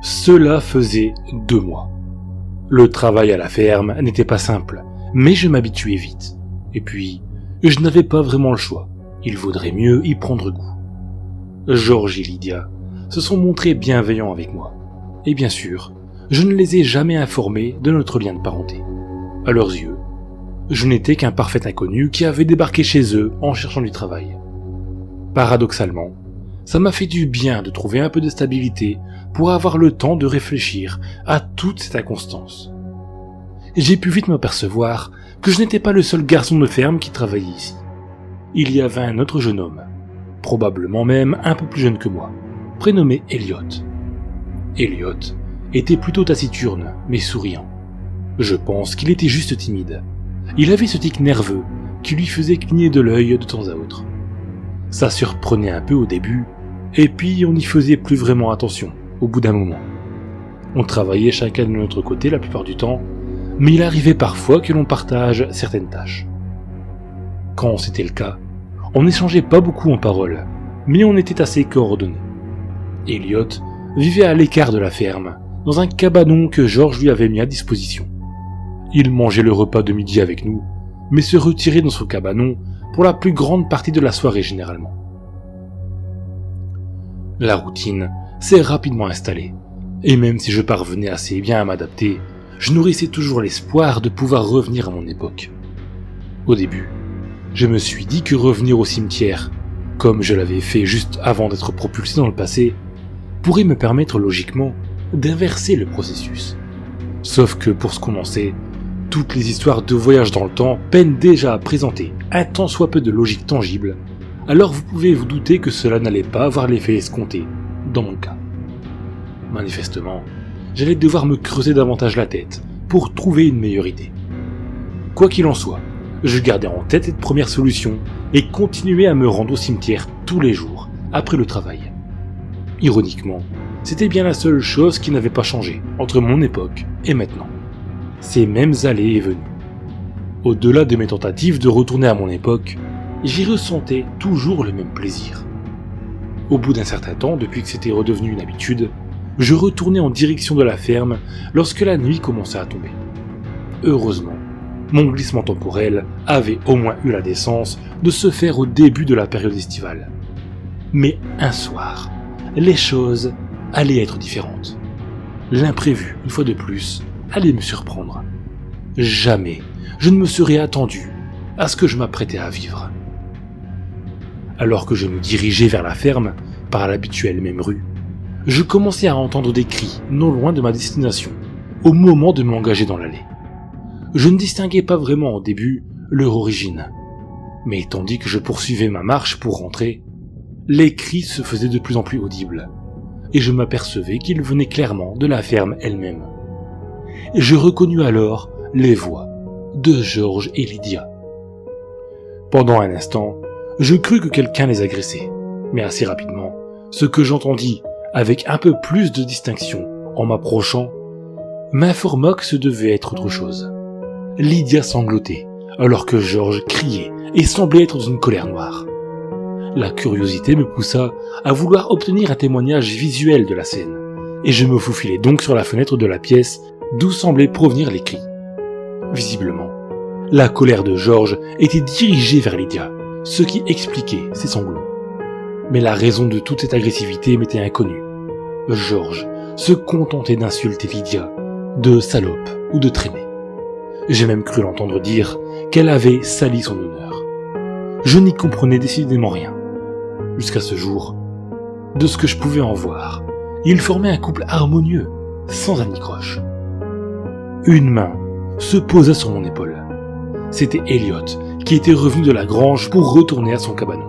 Cela faisait 2 mois. Le travail à la ferme n'était pas simple, mais je m'habituais vite. Et puis, je n'avais pas vraiment le choix. Il vaudrait mieux y prendre goût. Georges et Lydia se sont montrés bienveillants avec moi. Et bien sûr, je ne les ai jamais informés de notre lien de parenté. À leurs yeux, je n'étais qu'un parfait inconnu qui avait débarqué chez eux en cherchant du travail. Paradoxalement, ça m'a fait du bien de trouver un peu de stabilité pour avoir le temps de réfléchir à toute cette inconstance. J'ai pu vite m'apercevoir que je n'étais pas le seul garçon de ferme qui travaillait ici. Il y avait un autre jeune homme, probablement même un peu plus jeune que moi, prénommé Elliot. Elliot était plutôt taciturne, mais souriant. Je pense qu'il était juste timide. Il avait ce tic nerveux qui lui faisait cligner de l'œil de temps à autre. Ça surprenait un peu au début, et puis on n'y faisait plus vraiment attention, au bout d'un moment. On travaillait chacun de notre côté la plupart du temps, mais il arrivait parfois que l'on partage certaines tâches. Quand c'était le cas, on n'échangeait pas beaucoup en paroles, mais on était assez coordonnés. Elliot vivait à l'écart de la ferme, dans un cabanon que Georges lui avait mis à disposition. Il mangeait le repas de midi avec nous, mais se retirait dans son cabanon pour la plus grande partie de la soirée généralement. La routine s'est rapidement installée, et même si je parvenais assez bien à m'adapter, je nourrissais toujours l'espoir de pouvoir revenir à mon époque. Au début, je me suis dit que revenir au cimetière, comme je l'avais fait juste avant d'être propulsé dans le passé, pourrait me permettre logiquement d'inverser le processus. Sauf que pour ce qu'on en sait, toutes les histoires de voyage dans le temps peinent déjà à présenter un tant soit peu de logique tangible, alors vous pouvez vous douter que cela n'allait pas avoir l'effet escompté, dans mon cas. Manifestement, j'allais devoir me creuser davantage la tête pour trouver une meilleure idée. Quoi qu'il en soit, je gardais en tête cette première solution et continuais à me rendre au cimetière tous les jours, après le travail. Ironiquement, c'était bien la seule chose qui n'avait pas changé entre mon époque et maintenant. Ces mêmes allées et venues. Au-delà de mes tentatives de retourner à mon époque, j'y ressentais toujours le même plaisir. Au bout d'un certain temps, depuis que c'était redevenu une habitude, je retournais en direction de la ferme lorsque la nuit commençait à tomber. Heureusement, mon glissement temporel avait au moins eu la décence de se faire au début de la période estivale. Mais un soir, les choses allaient être différentes. L'imprévu, une fois de plus, allait me surprendre. Jamais je ne me serais attendu à ce que je m'apprêtais à vivre. Alors que je me dirigeais vers la ferme, par l'habituelle même rue, je commençais à entendre des cris non loin de ma destination, au moment de m'engager dans l'allée. Je ne distinguais pas vraiment au début leur origine, mais tandis que je poursuivais ma marche pour rentrer, les cris se faisaient de plus en plus audibles, et je m'apercevais qu'ils venaient clairement de la ferme elle-même. Je reconnus alors les voix de Georges et Lydia. Pendant un instant, je crus que quelqu'un les agressait, mais assez rapidement, ce que j'entendis avec un peu plus de distinction en m'approchant m'informa que ce devait être autre chose. Lydia sanglotait, alors que Georges criait et semblait être dans une colère noire. La curiosité me poussa à vouloir obtenir un témoignage visuel de la scène, et je me faufilai donc sur la fenêtre de la pièce d'où semblaient provenir les cris. Visiblement, la colère de Georges était dirigée vers Lydia, ce qui expliquait ses sanglots. Mais la raison de toute cette agressivité m'était inconnue. Georges se contentait d'insulter Lydia, de salope ou de traînée. J'ai même cru l'entendre dire qu'elle avait sali son honneur. Je n'y comprenais décidément rien. Jusqu'à ce jour, de ce que je pouvais en voir, ils formaient un couple harmonieux, sans anicroche. Une main se posa sur mon épaule. C'était Elliot, qui était revenu de la grange pour retourner à son cabanon.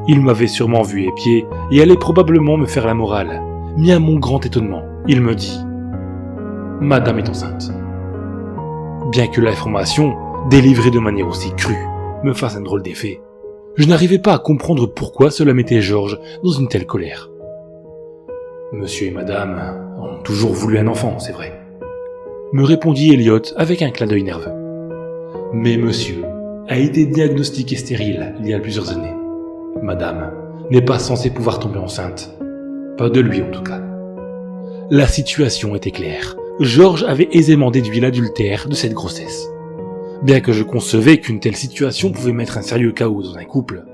Il m'avait sûrement vu épier et allait probablement me faire la morale, mais à mon grand étonnement, il me dit « Madame est enceinte ». Bien que l'information, délivrée de manière aussi crue, me fasse un drôle d'effet, je n'arrivais pas à comprendre pourquoi cela mettait Georges dans une telle colère. Monsieur et madame ont toujours voulu un enfant, c'est vrai, me répondit Elliot avec un clin d'œil nerveux. Mais monsieur a été diagnostiqué stérile il y a plusieurs années. Madame n'est pas censée pouvoir tomber enceinte. Pas de lui en tout cas. La situation était claire. Georges avait aisément déduit l'adultère de cette grossesse. Bien que je concevais qu'une telle situation pouvait mettre un sérieux chaos dans un couple,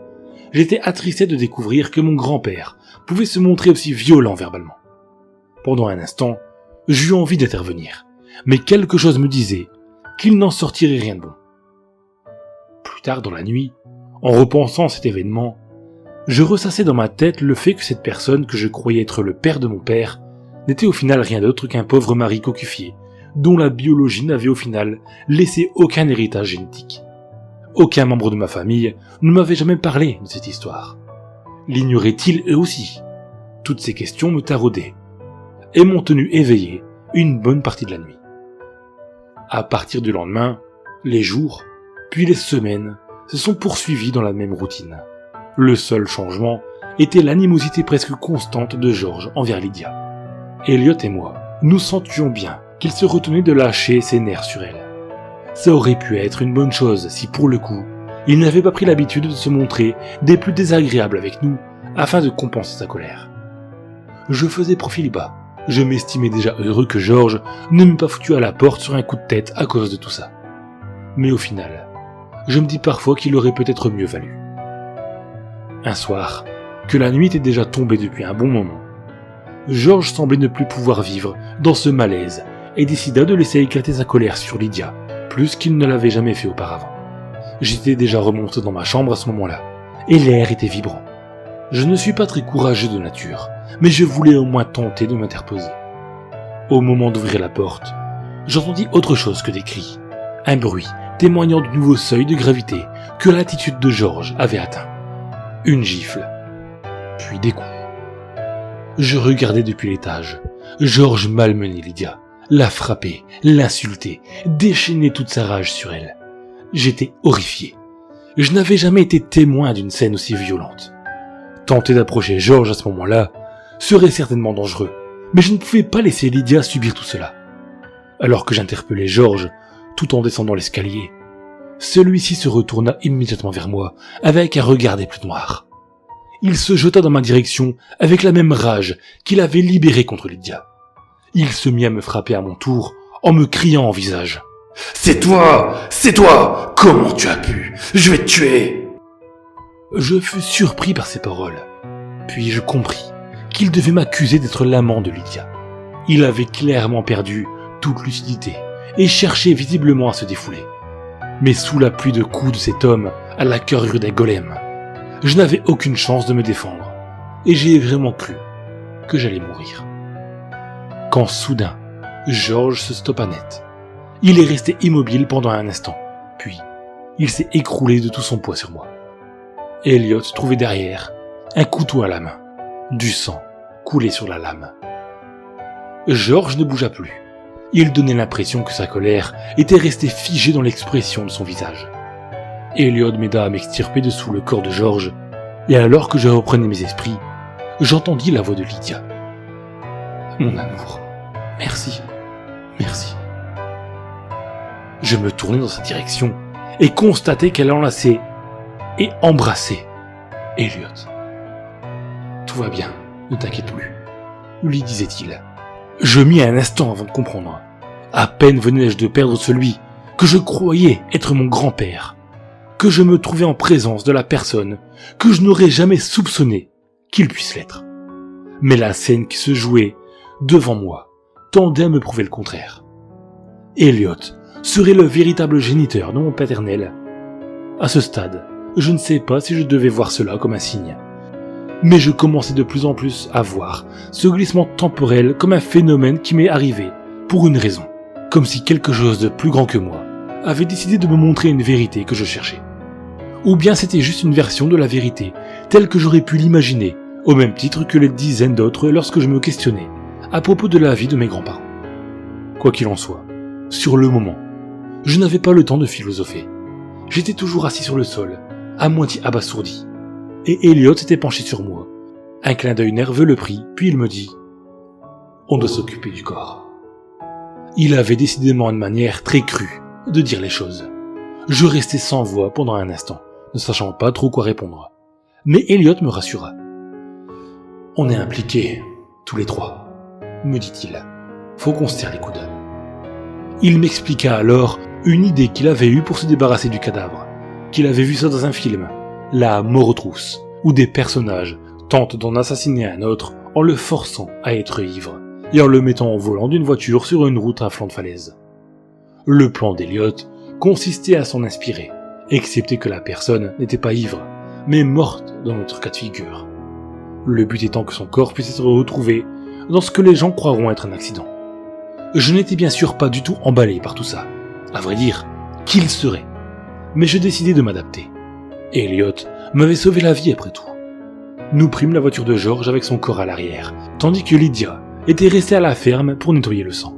j'étais attristé de découvrir que mon grand-père pouvait se montrer aussi violent verbalement. Pendant un instant, j'eus envie d'intervenir, mais quelque chose me disait qu'il n'en sortirait rien de bon. Plus tard dans la nuit, en repensant à cet événement, je ressassais dans ma tête le fait que cette personne que je croyais être le père de mon père n'était au final rien d'autre qu'un pauvre mari cocufié, dont la biologie n'avait au final laissé aucun héritage génétique. Aucun membre de ma famille ne m'avait jamais parlé de cette histoire. L'ignoraient-ils eux aussi? Toutes ces questions me taraudaient et m'ont tenu éveillé une bonne partie de la nuit. À partir du lendemain, les jours, puis les semaines, se sont poursuivis dans la même routine. Le seul changement était l'animosité presque constante de Georges envers Lydia. Elliot et moi, nous sentions bien qu'il se retenait de lâcher ses nerfs sur elle. Ça aurait pu être une bonne chose si, pour le coup, il n'avait pas pris l'habitude de se montrer des plus désagréables avec nous afin de compenser sa colère. Je faisais profil bas. Je m'estimais déjà heureux que Georges ne m'ait pas foutu à la porte sur un coup de tête à cause de tout ça. Mais au final, je me dis parfois qu'il aurait peut-être mieux valu. Un soir, que la nuit était déjà tombée depuis un bon moment, Georges semblait ne plus pouvoir vivre dans ce malaise et décida de laisser éclater sa colère sur Lydia, plus qu'il ne l'avait jamais fait auparavant. J'étais déjà remonté dans ma chambre à ce moment-là, et l'air était vibrant. Je ne suis pas très courageux de nature, mais je voulais au moins tenter de m'interposer. Au moment d'ouvrir la porte, j'entendis autre chose que des cris, un bruit témoignant du nouveau seuil de gravité que l'attitude de Georges avait atteint. Une gifle, puis des coups. Je regardais depuis l'étage. Georges malmenait Lydia, la frappait, l'insultait, déchaînait toute sa rage sur elle. J'étais horrifié. Je n'avais jamais été témoin d'une scène aussi violente. Tenter d'approcher Georges à ce moment-là serait certainement dangereux, mais je ne pouvais pas laisser Lydia subir tout cela. Alors que j'interpellais Georges, tout en descendant l'escalier, celui-ci se retourna immédiatement vers moi, avec un regard des plus noirs. Il se jeta dans ma direction avec la même rage qu'il avait libérée contre Lydia. Il se mit à me frapper à mon tour, en me criant en visage. « C'est toi! C'est toi! Comment tu as pu? Je vais te tuer !» Je fus surpris par ces paroles. Puis je compris qu'il devait m'accuser d'être l'amant de Lydia. Il avait clairement perdu toute lucidité et cherchait visiblement à se défouler. Mais sous la pluie de coups de cet homme à la carrure d'un golem, je n'avais aucune chance de me défendre, et j'ai vraiment cru que j'allais mourir. Quand soudain, Georges se stoppa net. Il est resté immobile pendant un instant, puis il s'est écroulé de tout son poids sur moi. Elliot trouvait derrière un couteau à la main. Du sang coulait sur la lame. Georges ne bougea plus. Il donnait l'impression que sa colère était restée figée dans l'expression de son visage. Elliot m'aida à m'extirper de sous le corps de Georges, et alors que je reprenais mes esprits, j'entendis la voix de Lydia. « Mon amour, merci, merci. » Je me tournai dans sa direction et constatai qu'elle enlaçait et embrassait Elliot. « Tout va bien, ne t'inquiète plus, » lui disait-il. Je mis un instant avant de comprendre. À peine venais-je de perdre celui que je croyais être mon grand-père, que je me trouvais en présence de la personne que je n'aurais jamais soupçonné qu'il puisse l'être. Mais la scène qui se jouait devant moi tendait à me prouver le contraire. Elliot serait le véritable géniteur de mon paternel. À ce stade, je ne sais pas si je devais voir cela comme un signe. Mais je commençais de plus en plus à voir ce glissement temporel comme un phénomène qui m'est arrivé pour une raison, comme si quelque chose de plus grand que moi avait décidé de me montrer une vérité que je cherchais. Ou bien c'était juste une version de la vérité, telle que j'aurais pu l'imaginer, au même titre que les dizaines d'autres lorsque je me questionnais à propos de la vie de mes grands-parents. Quoi qu'il en soit, sur le moment, je n'avais pas le temps de philosopher. J'étais toujours assis sur le sol, à moitié abasourdi. Et Elliot s'était penché sur moi. Un clin d'œil nerveux le prit, puis il me dit « On doit s'occuper du corps. » Il avait décidément une manière très crue de dire les choses. Je restai sans voix pendant un instant, ne sachant pas trop quoi répondre. Mais Elliot me rassura. « On est impliqués, tous les trois. me dit-il. Faut qu'on se serre les coudes. Il m'expliqua alors une idée qu'il avait eue pour se débarrasser du cadavre, qu'il avait vu ça dans un film, La mort aux trousses, où des personnages tentent d'en assassiner un autre en le forçant à être ivre et en le mettant au volant d'une voiture sur une route à flanc de falaise. Le plan d'Elliot consistait à s'en inspirer, excepté que la personne n'était pas ivre, mais morte dans notre cas de figure. Le but étant que son corps puisse être retrouvé dans ce que les gens croiront être un accident. Je n'étais bien sûr pas du tout emballé par tout ça. À vrai dire, qui le serait? Mais je décidai de m'adapter. Elliot m'avait sauvé la vie après tout. Nous prîmes la voiture de George avec son corps à l'arrière, tandis que Lydia était restée à la ferme pour nettoyer le sang.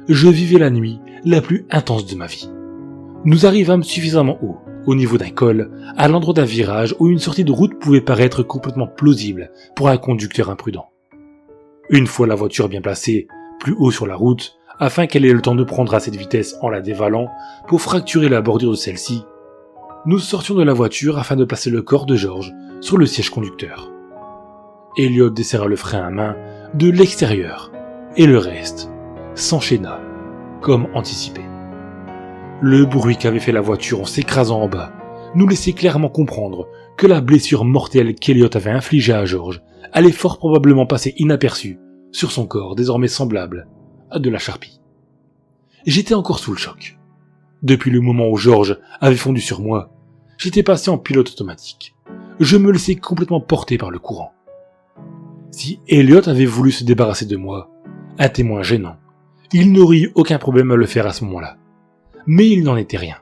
Je vivais la nuit la plus intense de ma vie. Nous arrivâmes suffisamment haut, au niveau d'un col, à l'endroit d'un virage où une sortie de route pouvait paraître complètement plausible pour un conducteur imprudent. Une fois la voiture bien placée, plus haut sur la route, afin qu'elle ait le temps de prendre à cette vitesse en la dévalant pour fracturer la bordure de celle-ci, nous sortions de la voiture afin de placer le corps de George sur le siège conducteur. Elliot desserra le frein à main de l'extérieur, et le reste s'enchaîna, comme anticipé. Le bruit qu'avait fait la voiture en s'écrasant en bas nous laissait clairement comprendre que la blessure mortelle qu'Elliot avait infligée à George allait fort probablement passer inaperçue sur son corps désormais semblable à de la charpie. J'étais encore sous le choc. Depuis le moment où George avait fondu sur moi, j'étais passé en pilote automatique. Je me laissais complètement porter par le courant. Si Elliot avait voulu se débarrasser de moi, un témoin gênant, il n'aurait eu aucun problème à le faire à ce moment-là. Mais il n'en était rien.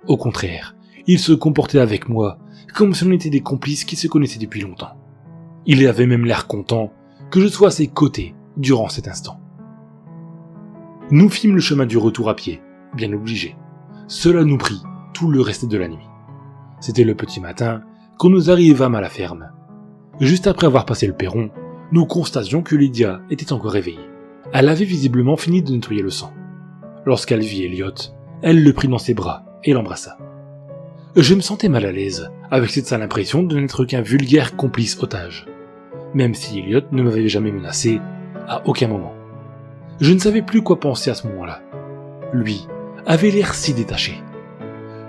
Au contraire, il se comportait avec moi comme si on était des complices qui se connaissaient depuis longtemps. Il avait même l'air content que je sois à ses côtés durant cet instant. Nous fîmes le chemin du retour à pied, bien obligé. Cela nous prit tout le reste de la nuit. C'était le petit matin quand nous arrivâmes à la ferme. Juste après avoir passé le perron, nous constations que Lydia était encore réveillée. Elle avait visiblement fini de nettoyer le sang. Lorsqu'elle vit Elliot, elle le prit dans ses bras et l'embrassa. Je me sentais mal à l'aise avec cette sale impression de n'être qu'un vulgaire complice otage. Même si Elliot ne m'avait jamais menacé, à aucun moment. Je ne savais plus quoi penser à ce moment-là. Lui avait l'air si détaché.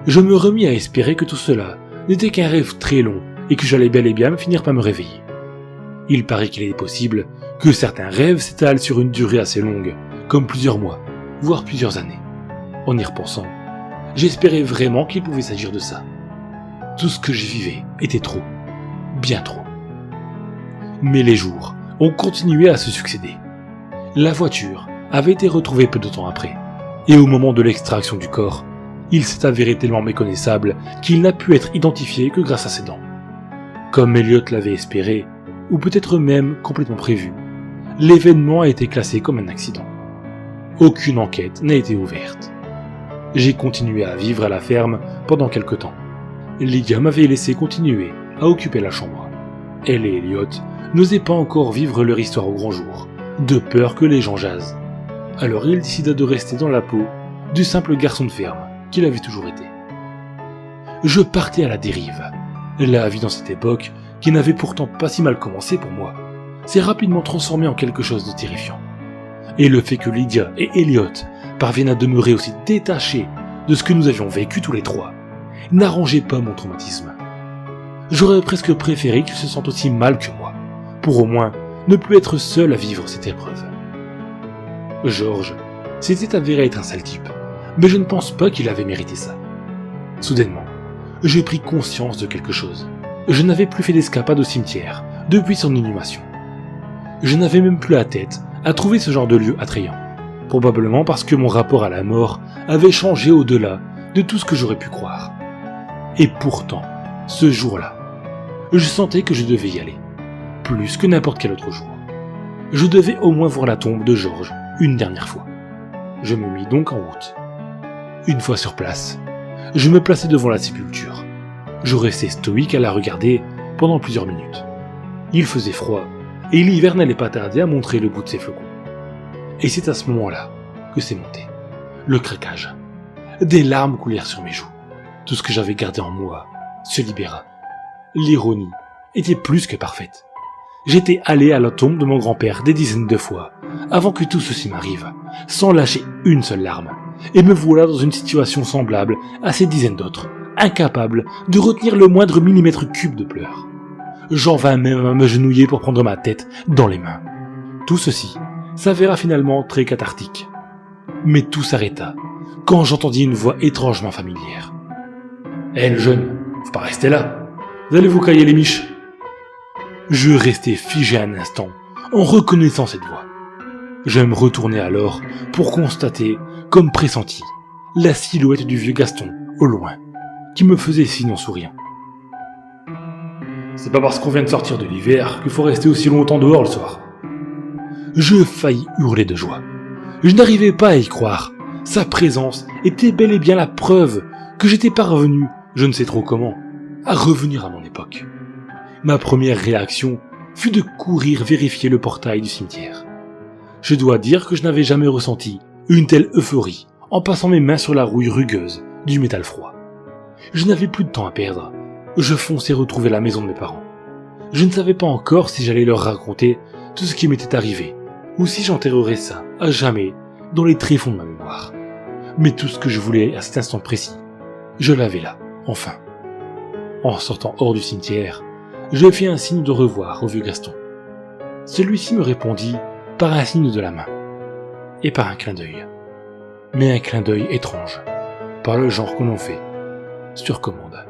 Je me remis à espérer que tout cela n'était qu'un rêve très long et que j'allais bel et bien finir par me réveiller. Il paraît qu'il est possible que certains rêves s'étalent sur une durée assez longue, comme plusieurs mois, voire plusieurs années. En y repensant, j'espérais vraiment qu'il pouvait s'agir de ça. Tout ce que je vivais était trop, bien trop. Mais les jours ont continué à se succéder. La voiture avait été retrouvée peu de temps après, et au moment de l'extraction du corps, il s'est avéré tellement méconnaissable qu'il n'a pu être identifié que grâce à ses dents. Comme Elliot l'avait espéré, ou peut-être même complètement prévu, l'événement a été classé comme un accident. Aucune enquête n'a été ouverte. J'ai continué à vivre à la ferme pendant quelque temps. Lydia m'avait laissé continuer à occuper la chambre. Elle et Elliot n'osaient pas encore vivre leur histoire au grand jour, de peur que les gens jasent. Alors il décida de rester dans la peau du simple garçon de ferme qu'il avait toujours été. Je partais à la dérive. La vie dans cette époque, qui n'avait pourtant pas si mal commencé pour moi, s'est rapidement transformée en quelque chose de terrifiant. Et le fait que Lydia et Elliot parviennent à demeurer aussi détachés de ce que nous avions vécu tous les trois n'arrangeait pas mon traumatisme. J'aurais presque préféré qu'ils se sentent aussi mal que moi, pour au moins ne plus être seul à vivre cette épreuve. George s'était avéré être un sale type, mais je ne pense pas qu'il avait mérité ça. Soudainement, j'ai pris conscience de quelque chose. Je n'avais plus fait d'escapade au cimetière depuis son inhumation. Je n'avais même plus la tête à trouver ce genre de lieu attrayant, probablement parce que mon rapport à la mort avait changé au-delà de tout ce que j'aurais pu croire. Et pourtant, ce jour-là, je sentais que je devais y aller, plus que n'importe quel autre jour. Je devais au moins voir la tombe de George une dernière fois. Je me mis donc en route. Une fois sur place, je me plaçai devant la sépulture. Je restais stoïque à la regarder pendant plusieurs minutes. Il faisait froid, et l'hiver n'allait pas tarder à montrer le bout de ses flocons. Et c'est à ce moment-là que c'est monté. Le craquage. Des larmes coulèrent sur mes joues. Tout ce que j'avais gardé en moi se libéra. L'ironie était plus que parfaite. J'étais allé à la tombe de mon grand-père des dizaines de fois, avant que tout ceci m'arrive, sans lâcher une seule larme. Et me voilà dans une situation semblable à ces dizaines d'autres, incapable de retenir le moindre millimètre cube de pleurs. J'en vins même à me genouiller pour prendre ma tête dans les mains. Tout ceci s'avéra finalement très cathartique. Mais tout s'arrêta quand j'entendis une voix étrangement familière. « Hé, le jeune, faut pas rester là. Vous allez vous cailler les miches. » Je restai figé un instant en reconnaissant cette voix. Je me retournai alors pour constater, comme pressenti, la silhouette du vieux Gaston, au loin, qui me faisait signe en souriant. « C'est pas parce qu'on vient de sortir de l'hiver qu'il faut rester aussi longtemps dehors le soir. » Je faillis hurler de joie. Je n'arrivais pas à y croire. Sa présence était bel et bien la preuve que j'étais parvenu, je ne sais trop comment, à revenir à mon époque. Ma première réaction fut de courir vérifier le portail du cimetière. Je dois dire que je n'avais jamais ressenti une telle euphorie en passant mes mains sur la rouille rugueuse du métal froid. Je n'avais plus de temps à perdre. Je fonçais retrouver la maison de mes parents. Je ne savais pas encore si j'allais leur raconter tout ce qui m'était arrivé, ou si j'enterrerais ça à jamais dans les tréfonds de ma mémoire. Mais tout ce que je voulais à cet instant précis, je l'avais là, enfin. En sortant hors du cimetière, je fis un signe de revoir au vieux Gaston. Celui-ci me répondit par un signe de la main, et par un clin d'œil. Mais un clin d'œil étrange, par le genre qu'on en fait, sur commande.